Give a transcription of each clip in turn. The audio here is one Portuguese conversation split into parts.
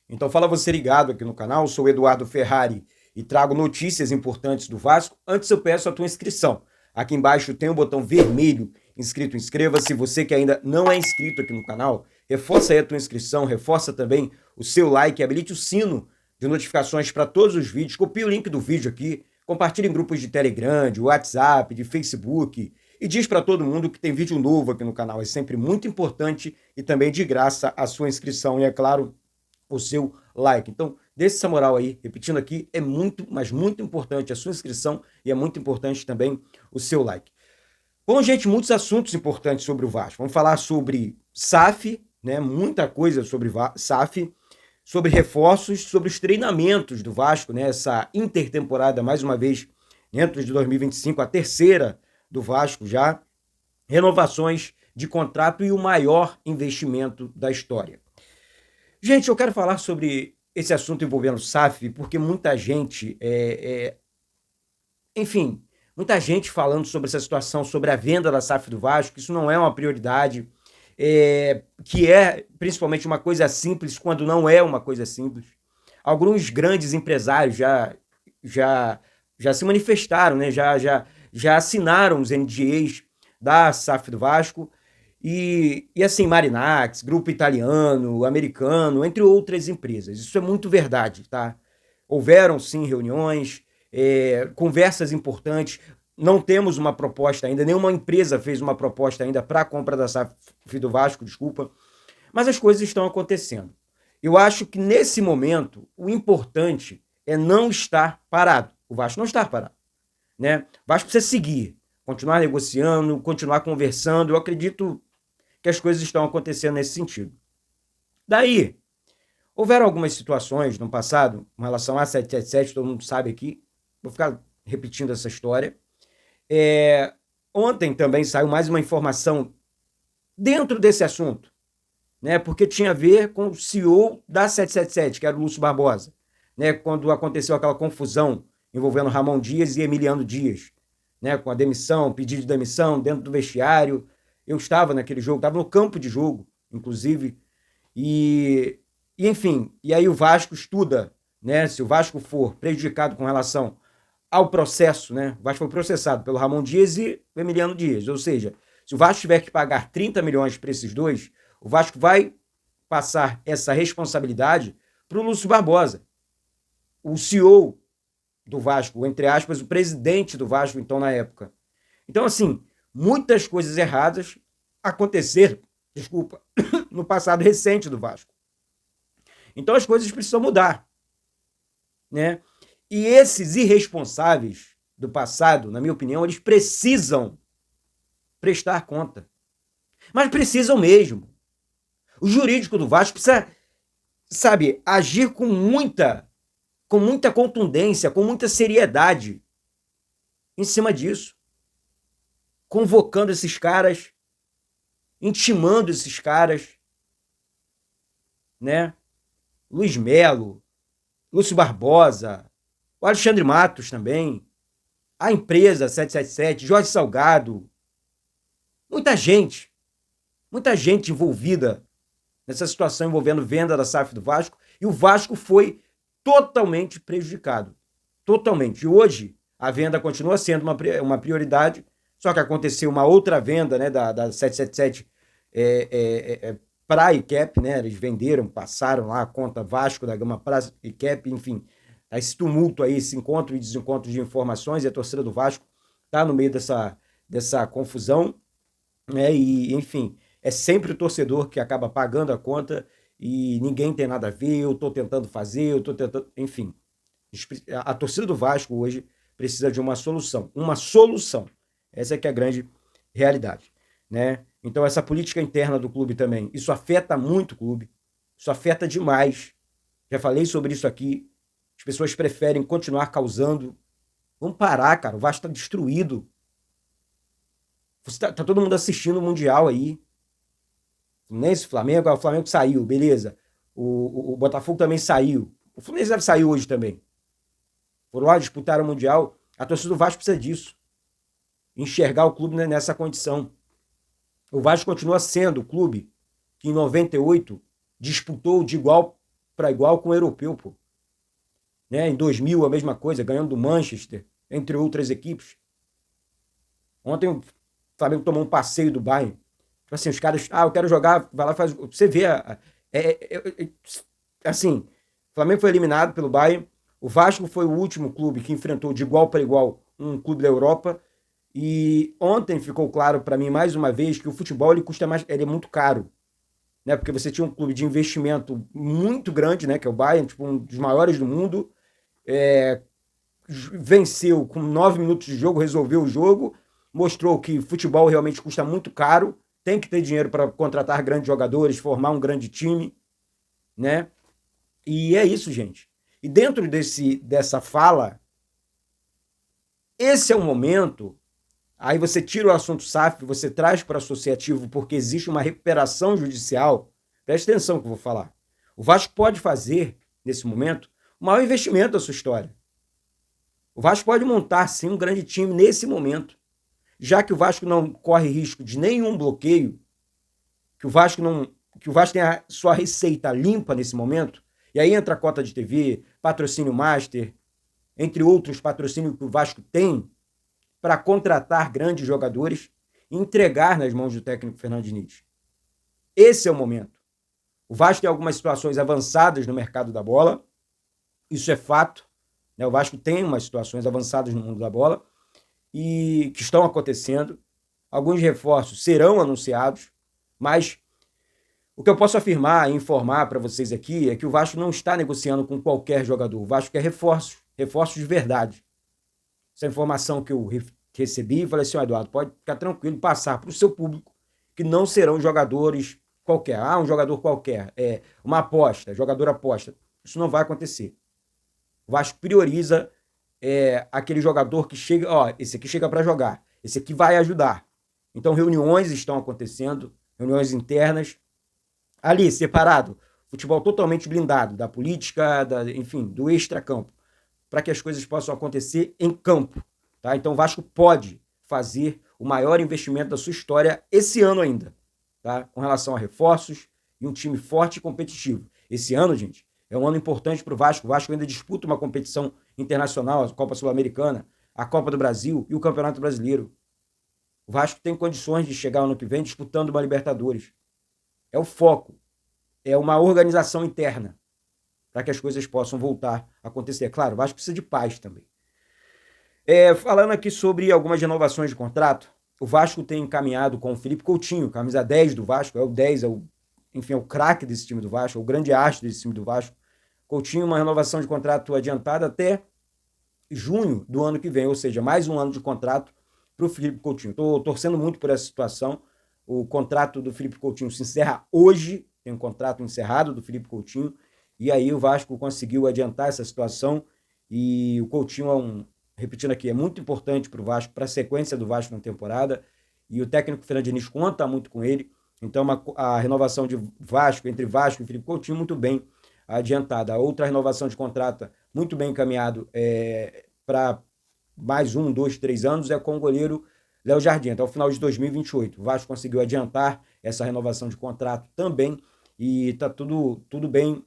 Então fala você ligado aqui no canal, sou o Eduardo Ferrari e trago notícias importantes do Vasco. Antes eu peço a tua inscrição. Aqui embaixo tem o botão vermelho inscrito, inscreva-se. Você que ainda não é inscrito aqui no canal, reforça aí a tua inscrição, reforça também o seu like, habilite o sino de notificações para todos os vídeos, copie o link do vídeo aqui, compartilhe em grupos de Telegram, de WhatsApp, de Facebook e diz para todo mundo que tem vídeo novo aqui no canal. É sempre muito importante e também de graça a sua inscrição e, é claro, o seu like. Então, deixe essa moral aí, repetindo aqui, é muito, mas muito importante a sua inscrição e é muito importante também o seu like. Bom, gente, muitos assuntos importantes sobre o Vasco. Vamos falar sobre SAF, né? Muita coisa sobre SAF, sobre reforços, sobre os treinamentos do Vasco, né? Essa intertemporada, mais uma vez, dentro de 2025, a terceira do Vasco já, renovações de contrato e o maior investimento da história. Gente, eu quero falar sobre esse assunto envolvendo o SAF, porque muita gente, enfim, muita gente falando sobre essa situação, sobre a venda da SAF do Vasco, isso não é uma prioridade, que é principalmente uma coisa simples, quando não é uma coisa simples. Alguns grandes empresários já se manifestaram, né? Já assinaram os NDAs da SAF do Vasco, e assim, Marinax, Grupo Italiano, Americano, entre outras empresas. Isso é muito verdade, tá? Houveram, sim, reuniões, conversas importantes. Não temos uma proposta ainda, nenhuma empresa fez uma proposta ainda para a compra da SAF do Vasco, desculpa. Mas as coisas estão acontecendo. Eu acho que, nesse momento, o importante é não estar parado. O Vasco não está parado, né? O Vasco precisa seguir, continuar negociando, continuar conversando. Eu acredito que as coisas estão acontecendo nesse sentido. Daí, houveram algumas situações no passado, com relação a 777, todo mundo sabe aqui, vou ficar repetindo essa história. Ontem também saiu mais uma informação dentro desse assunto, né? Porque tinha a ver com o CEO da 777, que era o Lúcio Barbosa, né? Quando aconteceu aquela confusão envolvendo Ramon Dias e Emiliano Dias, né? Com a demissão, pedido de demissão dentro do vestiário. Eu estava naquele jogo, estava no campo de jogo, inclusive, enfim, e aí o Vasco estuda, né? Se o Vasco for prejudicado com relação ao processo, né? O Vasco foi processado pelo Ramon Dias e o Emiliano Dias, ou seja, se o Vasco tiver que pagar 30 milhões para esses dois, o Vasco vai passar essa responsabilidade para o Lúcio Barbosa, o CEO do Vasco, entre aspas, o presidente do Vasco, então, na época. Então, assim, muitas coisas erradas aconteceram, desculpa, no passado recente do Vasco. Então as coisas precisam mudar, né? E esses irresponsáveis do passado, na minha opinião, eles precisam prestar conta. Mas precisam mesmo. O jurídico do Vasco precisa, sabe, agir com muita contundência, com muita seriedade em cima disso. Convocando esses caras, intimando esses caras, né? Luiz Melo, Lúcio Barbosa, o Alexandre Matos também, a empresa 777, Jorge Salgado, muita gente envolvida nessa situação envolvendo venda da SAF do Vasco, e o Vasco foi totalmente prejudicado. Totalmente. E hoje a venda continua sendo uma prioridade, só que aconteceu uma outra venda, né, da 777 para a ICAP, né? Eles venderam, passaram lá a conta Vasco da Gama para a ICAP, enfim. Esse tumulto aí, esse encontro e desencontro de informações, e a torcida do Vasco está no meio dessa confusão, né? E, enfim, é sempre o torcedor que acaba pagando a conta e ninguém tem nada a ver, eu estou tentando fazer, eu estou tentando... Enfim, a torcida do Vasco hoje precisa de uma solução. Uma solução. Essa é que é a grande realidade, né? Então essa política interna do clube também, isso afeta muito o clube, isso afeta demais. Já falei sobre isso aqui. As pessoas preferem continuar causando. Vamos parar, cara. O Vasco está destruído. Tá todo mundo assistindo o Mundial aí. Fluminense, Flamengo. O Flamengo saiu, beleza. O Botafogo também saiu. O Fluminense deve sair hoje também. Foram lá, disputaram o Mundial. A torcida do Vasco precisa disso. Enxergar o clube nessa condição. O Vasco continua sendo o clube que em 98 disputou de igual para igual com o europeu, pô. Né? Em 2000, a mesma coisa, ganhando do Manchester, entre outras equipes. Ontem o Flamengo tomou um passeio do Bayern. Tipo assim, os caras, eu quero jogar, vai lá e faz. Você vê, assim, o Flamengo foi eliminado pelo Bayern, o Vasco foi o último clube que enfrentou de igual para igual um clube da Europa, e ontem ficou claro para mim mais uma vez que o futebol ele custa mais, ele é muito caro, né? Porque você tinha um clube de investimento muito grande, né? Que é o Bayern, tipo um dos maiores do mundo, é, venceu com 9 minutos de jogo, resolveu o jogo, mostrou que futebol realmente custa muito caro, tem que ter dinheiro para contratar grandes jogadores, formar um grande time, né? E é isso, gente. E dentro dessa fala, esse é o momento. Aí você tira o assunto SAF, você traz para associativo, porque existe uma recuperação judicial. Preste atenção no que eu vou falar. O Vasco pode fazer, nesse momento, o maior investimento da sua história. O Vasco pode montar, sim, um grande time nesse momento. Já que o Vasco não corre risco de nenhum bloqueio, que o Vasco tem a sua receita limpa nesse momento, e aí entra a cota de TV, patrocínio master, entre outros patrocínios que o Vasco tem para contratar grandes jogadores e entregar nas mãos do técnico Fernando Diniz. Esse é o momento. O Vasco tem algumas situações avançadas no mercado da bola, isso é fato, né? O Vasco tem umas situações avançadas no mundo da bola e que estão acontecendo. Alguns reforços serão anunciados, mas o que eu posso afirmar e informar para vocês aqui é que o Vasco não está negociando com qualquer jogador. O Vasco quer reforços de verdade. Essa informação que eu recebi, falei assim, Eduardo, pode ficar tranquilo, passar para o seu público que não serão jogadores qualquer. Um jogador qualquer, uma aposta, jogador aposta. Isso não vai acontecer. O Vasco prioriza aquele jogador que chega, esse aqui chega para jogar, esse aqui vai ajudar. Então reuniões estão acontecendo, reuniões internas, ali, separado, futebol totalmente blindado da política, enfim, do extracampo, para que as coisas possam acontecer em campo. Tá? Então o Vasco pode fazer o maior investimento da sua história esse ano ainda, tá? Com relação a reforços e um time forte e competitivo. Esse ano, gente, é um ano importante para o Vasco. O Vasco ainda disputa uma competição internacional, a Copa Sul-Americana, a Copa do Brasil e o Campeonato Brasileiro. O Vasco tem condições de chegar ano que vem disputando uma Libertadores. É o foco, é uma organização interna para que as coisas possam voltar a acontecer. Claro, o Vasco precisa de paz também. Falando aqui sobre algumas renovações de contrato, o Vasco tem encaminhado com o Felipe Coutinho, camisa 10 do Vasco, é o 10, enfim, é o craque desse time do Vasco, é o grande astro desse time do Vasco. Coutinho, uma renovação de contrato adiantada até junho do ano que vem, ou seja, mais um ano de contrato para o Felipe Coutinho. Estou torcendo muito por essa situação. O contrato do Felipe Coutinho se encerra hoje, tem um contrato encerrado do Felipe Coutinho, e aí o Vasco conseguiu adiantar essa situação, e o Coutinho repetindo aqui, é muito importante para o Vasco, para a sequência do Vasco na temporada, e o técnico Fernando Diniz conta muito com ele, então a renovação de Vasco, entre Vasco e Felipe Coutinho, muito bem adiantada. A outra renovação de contrato, muito bem encaminhado para mais 1, 2, 3 anos, é com o goleiro Léo Jardim, até o final de 2028. O Vasco conseguiu adiantar essa renovação de contrato também, e está tudo bem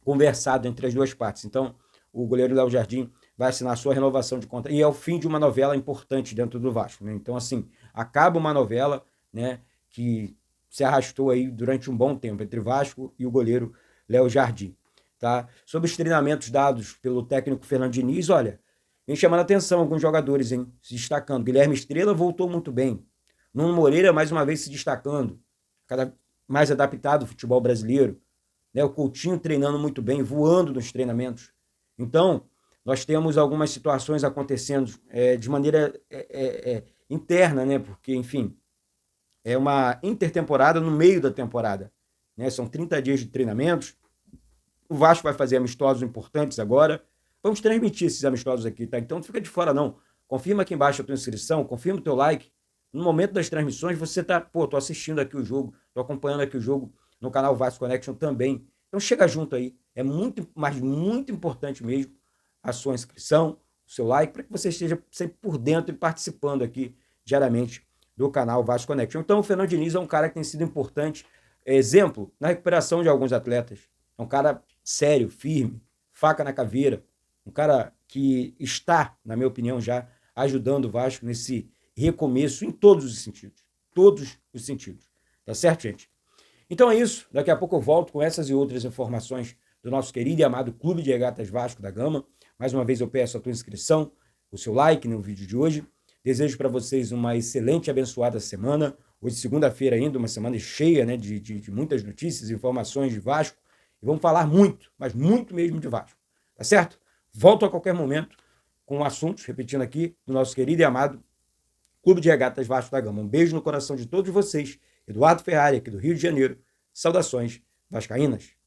conversado entre as duas partes. Então, o goleiro Léo Jardim vai assinar a sua renovação de contrato, e é o fim de uma novela importante dentro do Vasco, né? Então, assim, acaba uma novela, né, que se arrastou aí durante um bom tempo entre Vasco e o goleiro Léo Jardim, tá? Sobre os treinamentos dados pelo técnico Fernando Diniz, olha, vem chamando a atenção alguns jogadores, hein, se destacando. Guilherme Estrela voltou muito bem. Nuno Moreira, mais uma vez, se destacando, cada mais adaptado ao futebol brasileiro, né? O Coutinho treinando muito bem, voando nos treinamentos. Então, nós temos algumas situações acontecendo de maneira interna, né? Porque, enfim, é uma intertemporada no meio da temporada, né? São 30 dias de treinamentos. O Vasco vai fazer amistosos importantes agora. Vamos transmitir esses amistosos aqui, tá? Então não fica de fora, não. Confirma aqui embaixo a tua inscrição, confirma o teu like. No momento das transmissões, você tá, tô assistindo aqui o jogo, tô acompanhando aqui o jogo no canal Vasco Connection também. Então chega junto aí. É muito, mas muito importante mesmo a sua inscrição, o seu like, para que você esteja sempre por dentro e participando aqui diariamente do canal Vasco Connection. Então o Fernando Diniz é um cara que tem sido importante, exemplo na recuperação de alguns atletas. É um cara sério, firme, faca na caveira, um cara que está, na minha opinião, já ajudando o Vasco nesse recomeço em todos os sentidos. Todos os sentidos. Tá certo, gente? Então é isso. Daqui a pouco eu volto com essas e outras informações do nosso querido e amado Clube de Regatas Vasco da Gama. Mais uma vez eu peço a tua inscrição, o seu like no vídeo de hoje. Desejo para vocês uma excelente e abençoada semana. Hoje, segunda-feira ainda, uma semana cheia, né, de muitas notícias, informações de Vasco. E vamos falar muito, mas muito mesmo de Vasco. Tá certo? Volto a qualquer momento com assuntos, repetindo aqui, do nosso querido e amado Clube de Regatas Vasco da Gama. Um beijo no coração de todos vocês. Eduardo Ferrari, aqui do Rio de Janeiro. Saudações vascaínas.